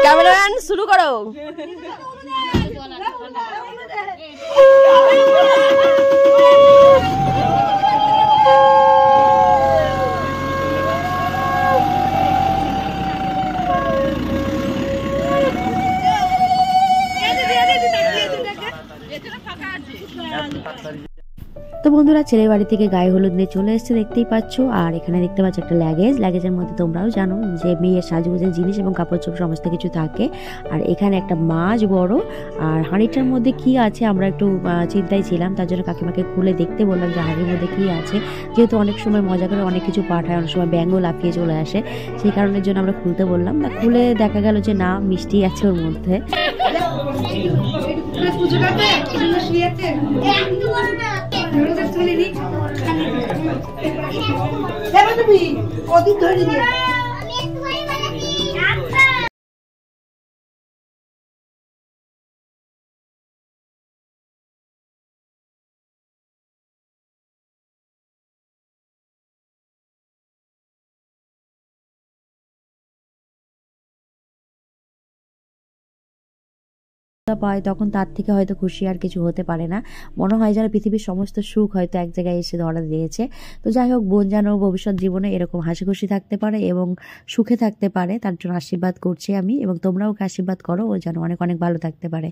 Cameraman শুরু করো। তো বন্ধুরা ছেলের বাড়ি থেকে গায়ে হলুদ নিয়ে চলে এসেছে দেখতেই পাচ্ছ। আর এখানে দেখতে পাচ্ছ একটা লাগেজের মধ্যে তোমরাও জানো যে মেয়ের সাজগোজের জিনিস এবং কাপড় চোপড় সমস্ত কিছু থাকে। আর এখানে একটা মাছ বড়, আর হাঁড়িটার মধ্যে কি আছে আমরা একটু চিন্তায় ছিলাম, তার জন্য কাকিমাকে খুলে দেখতে বললাম যে হাঁড়ির মধ্যে কি আছে। যেহেতু অনেক সময় মজা করে অনেক কিছু পাঠায়, অনেক সময় ব্যাঙও লাফিয়ে চলে আসে, সেই কারণের জন্য আমরা খুলতে বললাম। তা খুলে দেখা গেল যে না, মিষ্টি আছে ওর মধ্যে। পায় তখন তার থেকে হয়তো খুশি আর কিছু হতে পারে না। মনে হয় যেন পৃথিবীর সমস্ত সুখ হয়তো এক জায়গায় এসে ধরা দিয়েছে। তো যাই হোক, বোন যেন ভবিষ্যৎ জীবনে এরকম হাসি খুশি থাকতে পারে এবং সুখে থাকতে পারে, তার জন্য আশীর্বাদ করছি আমি, এবং তোমরাও ওকে আশীর্বাদ করো, ও যেন অনেক অনেক ভালো থাকতে পারে।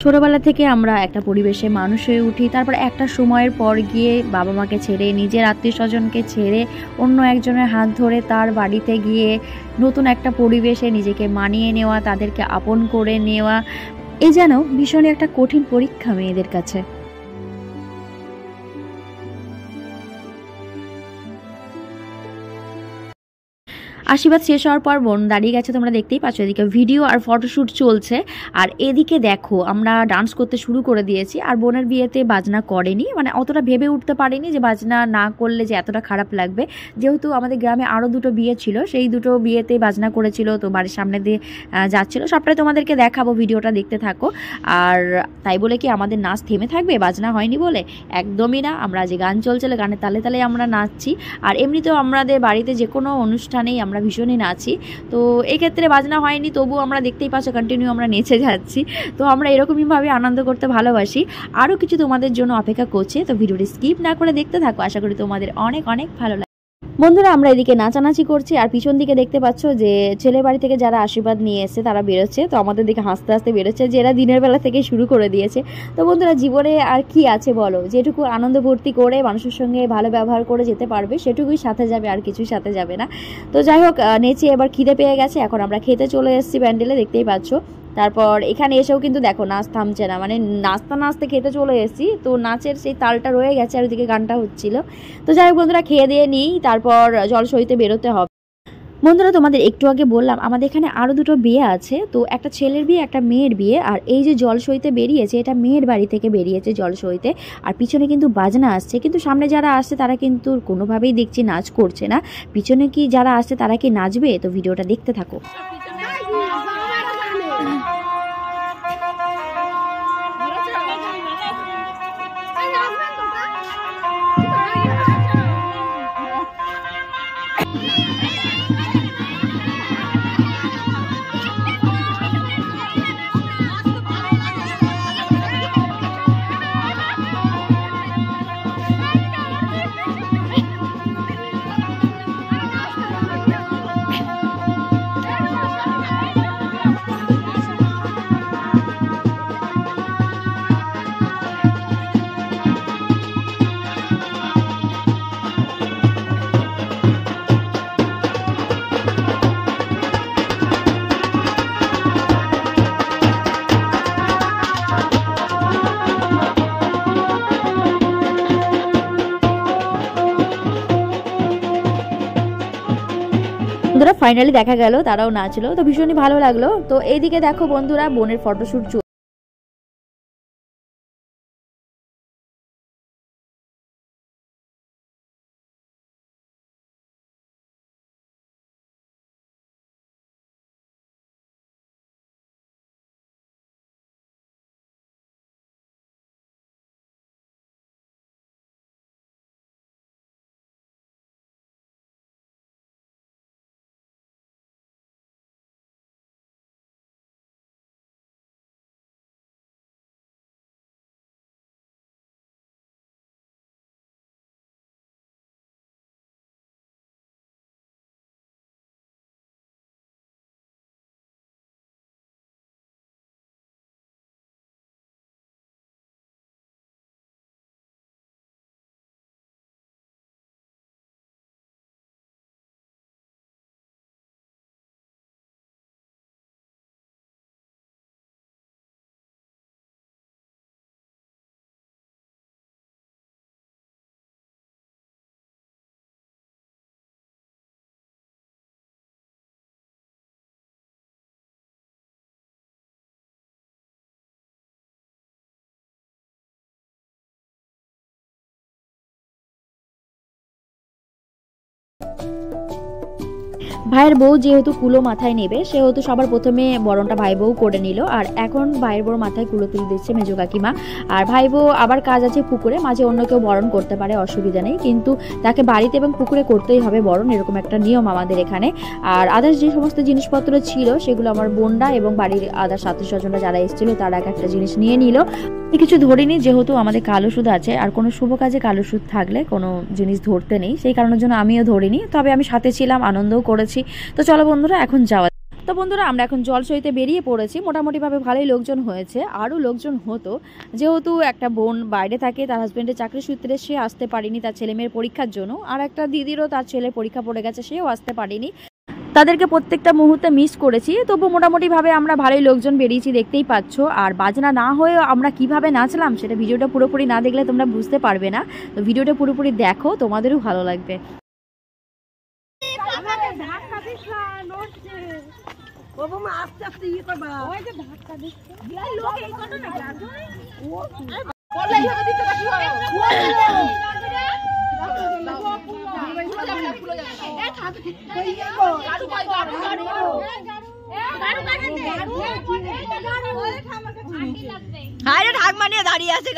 ছোটবেলা থেকে আমরা একটা পরিবেশে মানুষ হয়ে উঠি, তারপর একটা সময়ের পর গিয়ে বাবা মাকে ছেড়ে, নিজের আত্মীয় স্বজনকে ছেড়ে, অন্য একজনের হাত ধরে তার বাড়িতে গিয়ে নতুন একটা পরিবেশে নিজেকে মানিয়ে নেওয়া, তাদেরকে আপন করে নেওয়া, এই যেন ভীষণই একটা কঠিন পরীক্ষা মেয়েদের কাছে। আশীর্বাদ শেষ হওয়ার পর বোন দাঁড়িয়ে গেছে, তোমরা দেখতেই পাচ্ছ। এদিকে ভিডিও আর ফটোশ্যুট চলছে, আর এদিকে দেখো আমরা ডান্স করতে শুরু করে দিয়েছি। আর বোনের বিয়েতে বাজনা করেনি, মানে অতটা ভেবে উঠতে পারিনি যে বাজনা না করলে যে এতটা খারাপ লাগবে। যেহেতু আমাদের গ্রামে আরও দুটো বিয়ে ছিল, সেই দুটো বিয়েতে বাজনা করেছিল, তো বাড়ির সামনে দিয়ে যাচ্ছিলো। সবটাই তোমাদেরকে দেখাবো, ভিডিওটা দেখতে থাকো। আর তাই বলে কি আমাদের নাচ থেমে থাকবে বাজনা হয়নি বলে? একদমই না। আমরা যে গান চলছিল, গানের তালে তালে আমরা নাচছি। আর এমনিতেও আমাদের বাড়িতে যে কোনো অনুষ্ঠানেই আমরা ভীষণই নাচি, তো এক্ষেত্রে বাজনা হয়নি, তবুও আমরা দেখতেই পাচ্ছ কন্টিনিউ আমরা নেচে যাচ্ছি। তো আমরা এরকমইভাবে আনন্দ করতে ভালোবাসি। আরও কিছু তোমাদের জন্য অপেক্ষা করছে, তো ভিডিওটি স্কিপ না করে দেখতে থাকো, আশা করি তোমাদের অনেক অনেক ভালো লাগে। বন্ধুরা আমরা এদিকে নাচানাচি করছি, আর পিছন দিকে দেখতে পাচ্ছ যে ছেলে বাড়ি থেকে যারা আশীর্বাদ নিয়ে এসে তারা বেরোচ্ছে। তো আমাদের দিকে হাসতে হাসতে বেরোচ্ছে, যে এরা দিনের বেলা থেকে শুরু করে দিয়েছে। তো বন্ধুরা জীবনে আর কি আছে বলো, যেটুকু আনন্দ ভর্তি করে মানুষের সঙ্গে ভালো ব্যবহার করে যেতে পারবে সেটুকুই সাথে যাবে, আর কিছুই সাথে যাবে না। তো যাই হোক, নেচে এবার খিদে পেয়ে গেছে, এখন আমরা খেতে চলে এসেছি প্যান্ডেলে, দেখতেই পাচ্ছ। তারপর এখানে এসেও কিন্তু দেখো নাচ থামছে না, মানে নাচতে নাচতে খেতে চলে এসেছি, তো নাচের সেই তালটা রয়ে গেছে আর ওদিকে গানটা হচ্ছিল। তো যাই হোক বন্ধুরা, খেয়ে দিয়ে নিই, তারপর জলসইতে বেরোতে হবে। বন্ধুরা, তোমাদের একটু আগে বললাম আমাদের এখানে আরও দুটো বিয়ে আছে, তো একটা ছেলের বিয়ে একটা মেয়ের বিয়ে। আর এই যে জলসইতে বেরিয়েছে, এটা মেয়ের বাড়ি থেকে বেরিয়েছে জলসইতে। আর পিছনে কিন্তু বাজনা আসছে, কিন্তু সামনে যারা আসছে তারা কিন্তু কোনোভাবেই দেখছি নাচ করছে না। পিছনে কি যারা আসছে তারা কি নাচবে? তো ভিডিওটা দেখতে থাকো। বন্ধুরা ফাইনালি দেখা গেল তারাও নাচলো, তো ভীষণই ভালো লাগলো। তো এইদিকে দেখো বন্ধুরা, বোনের ফটোশুট ভাইয়ের বউ যেহেতু কুলো মাথায় নেবে, সেহেতু সবার প্রথমে বরণটা ভাই বউ করে নিল। আর এখন ভাইয়ের বউ মাথায় কুলো তুলে দিচ্ছে মেজো কাকিমা। আর ভাই বউ আবার কাজ আছে পুকুরে, মাঝে অন্য কেউ বরণ করতে পারে, অসুবিধা নেই, কিন্তু তাকে বাড়িতে এবং পুকুরে করতেই হবে বরণ, এরকম একটা নিয়ম আমাদের এখানে। আর আদার্স যে সমস্ত জিনিসপত্র ছিল সেগুলো আমার বোনরা এবং বাড়ির আদার্স আত্মীয় স্বজনরা যারা এসেছিল তারা এক একটা জিনিস নিয়ে নিল। কিছু ধরিনি, যেহেতু আমাদের কালো সুদ আছে, আর কোনো শুভ কাজে কালো সুদ থাকলে কোনো জিনিস ধরতে নেই, সেই কারণের জন্য আমিও ধরিনি। তবে আমি সাথে ছিলাম, আনন্দও করেছি। তো চলো বন্ধুরা এখন যাওয়া। তো বন্ধুরা আমরা এখন জলসইতে বেরিয়ে পড়েছি, মোটামুটিভাবে ভালোই লোকজন হয়েছে, আরও লোকজন হতো। যেহেতু একটা বোন বাইরে থাকে, তার হাজব্যান্ডের চাকরি সূত্রে সে আসতে পারেনি তার ছেলে মেয়ের পরীক্ষার জন্য, আর একটা দিদিরও তার ছেলের পরীক্ষা পড়ে গেছে, সেও আসতে পারেনি। তাদেরকে প্রত্যেকটা মুহূর্তে মিস করেছি। তবু মোটামুটিভাবে আমরা ভালোই লোকজন বেরিয়েছি, দেখতেই পাচ্ছ। আর বাজনা না হয়েও আমরা কিভাবে নাচলাম সেটা ভিডিওটা পুরোপুরি না দেখলে তোমরা বুঝতে পারবে না। তো ভিডিওটা পুরোপুরি দেখো, তোমাদেরও ভালো লাগবে। ঢাক মানিয়ে দাঁড়িয়ে আছে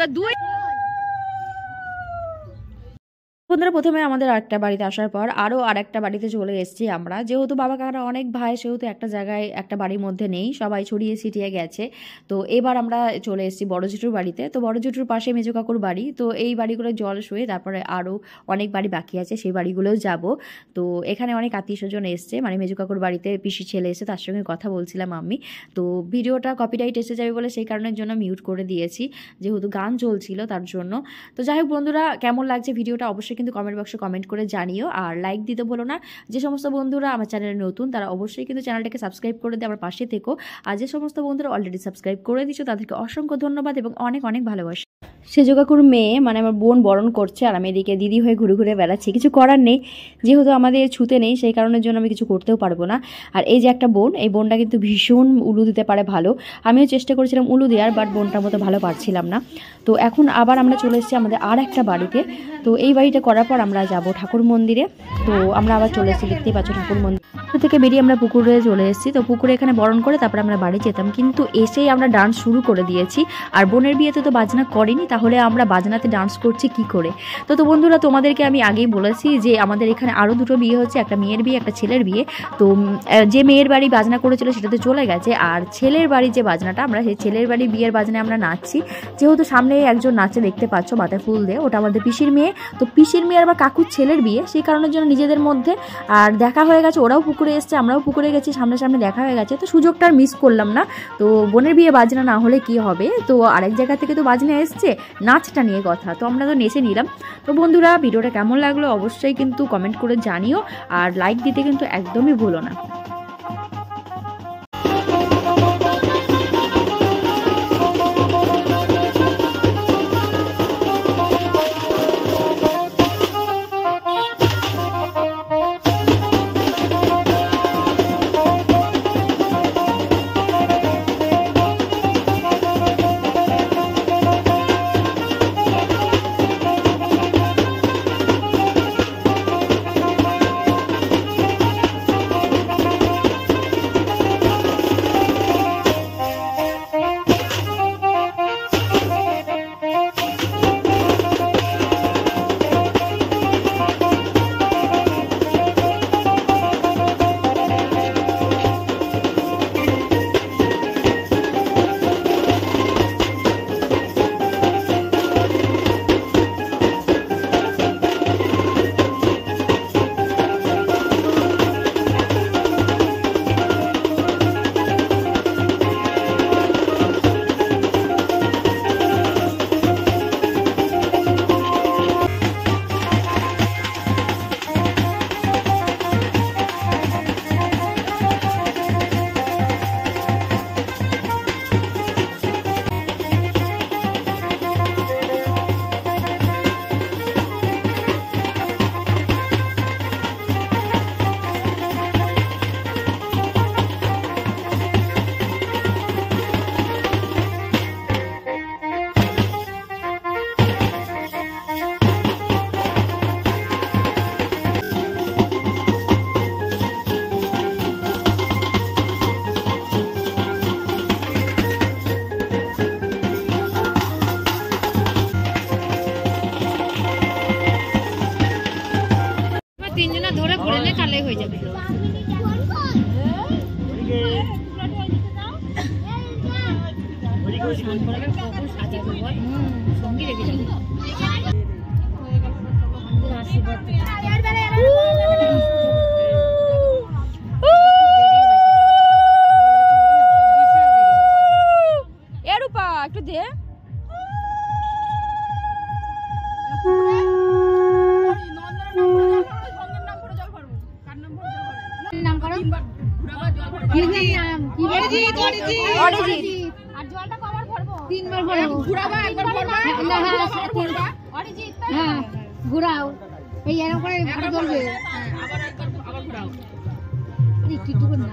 এবার 2 বন্ধুরা প্রথমে আমাদের আরেকটা বাড়িতে আসার পর আরও আরেকটা বাড়িতে চলে এসেছি আমরা। যেহেতু বাবা কাকারা অনেক ভাই, সেহেতু একটা জায়গায় একটা বাড়ির মধ্যে নেই, সবাই ছড়িয়ে ছিটিয়ে গেছে। তো এবার আমরা চলে এসেছি বড় জেঠুর বাড়িতে। তো বড় জেঠুর পাশে মেজো কাকুর বাড়ি। তো এই বাড়িগুলো জল শুয়ে, তারপরে আরও অনেক বাড়ি বাকি আছে, সেই বাড়িগুলোও যাব। তো এখানে অনেক আত্মীয় স্বজন এসছে, মানে মেজো কাকুর বাড়িতে পিসির ছেলে এসে, তার সঙ্গে কথা বলছিলাম আমি। তো ভিডিওটা কপিরাইট এসে যাবে বলে সেই কারণের জন্য মিউট করে দিয়েছি, যেহেতু গান চলছিল তার জন্য। তো যাই হোক বন্ধুরা, কেমন লাগছে ভিডিওটা অবশ্যই কিন্তু কমেন্ট বক্সে কমেন্ট করে জানিও, আর লাইক দিতে ভুলো না। যে সমস্ত বন্ধুরা আমার চ্যানেলে নতুন তারা অবশ্যই কিন্তু চ্যানেলটাকে সাবস্ক্রাইব করে দিয়ে আমার পাশে থেকো। আর যে সমস্ত বন্ধুরা অলরেডি সাবস্ক্রাইব করে দিচ্ছ তাদেরকে অসংখ্য ধন্যবাদ এবং অনেক অনেক ভালোবাসা। সেজো কাকুর মেয়ে, মানে আমার বোন বরণ করছে, আর আমি এদিকে দিদি হয়ে ঘুরে ঘুরে বেড়াচ্ছি। কিছু করার নেই, যেহেতু আমাদের ছুতে নেই, সেই কারণের জন্য আমি কিছু করতেও পারবো না। আর এই যে একটা বোন, এই বোনটা কিন্তু ভীষণ উলু দিতে পারে ভালো। আমিও চেষ্টা করেছিলাম উলু দেওয়ার, বাট বোনটার মতো ভালো পারছিলাম না। তো এখন আবার আমরা চলে এসেছি আমাদের আর একটা বাড়িতে। তো এই বাড়িটা করার পর আমরা যাব ঠাকুর মন্দিরে। তো আমরা আবার চলে এসেছি, দেখতেই পাচ্ছ ঠাকুর মন্দির থেকে বেরিয়ে আমরা পুকুরে চলে এসেছি। তো পুকুরে এখানে বরণ করে তারপরে আমরা বাড়ি যেতাম, কিন্তু এসেই আমরা ডান্স শুরু করে দিয়েছি। আর বোনের বিয়েতে তো বাজনা করিনি, তাহলে আমরা বাজনাতে ডান্স করছি কি করে? তো বন্ধুরা, তোমাদেরকে আমি আগেই বলেছি যে আমাদের এখানে আরও দুটো বিয়ে হচ্ছে, একটা মেয়ের বিয়ে, একটা ছেলের বিয়ে। তো যে মেয়ের বাড়ি বাজনা করেছিল সেটা তো চলে গেছে, আর ছেলের বাড়ি যে বাজনাটা, আমরা সেই ছেলের বাড়ি বিয়ের বাজনায় আমরা নাচছি। যেহেতু সামনে একজন নাচে, দেখতে পাচ্ছ মাথায় ফুল দিয়ে, ওটা আমাদের পিসির মেয়ে। তো পিসির মেয়ে আর কাকুর ছেলের বিয়ে, সেই কারণের জন্য নিজেদের মধ্যে আর দেখা হয়ে গেছে। ওরাও পুকুরে এসছে, আমরাও পুকুরে গেছি, সামনে দেখা হয়ে গেছে। তো সুযোগটা আর মিস করলাম না। তো বোনের বিয়ে বাজনা না হলে কি হবে? তো আরেক জায়গা থেকে তো বাজনা এসছে, নাচটা নিয়ে কথা, তো আমরা তো নেচে নিলাম। তো বন্ধুরা, ভিডিওটা কেমন লাগলো অবশ্যই কিন্তু কমেন্ট করে জানিও, আর লাইক দিতে কিন্তু একদমই ভুলো না। একটু দে নাম করো অরিজিৎ আর জলটা কবার ভরবো তিনবার ভরবো ঘুরাবা একবার ভরবা অরিজিৎ হ্যাঁ ঘুরাও এই এরকম করে ভরে চলবে আবার একবার আবার ঘুরাও একটু না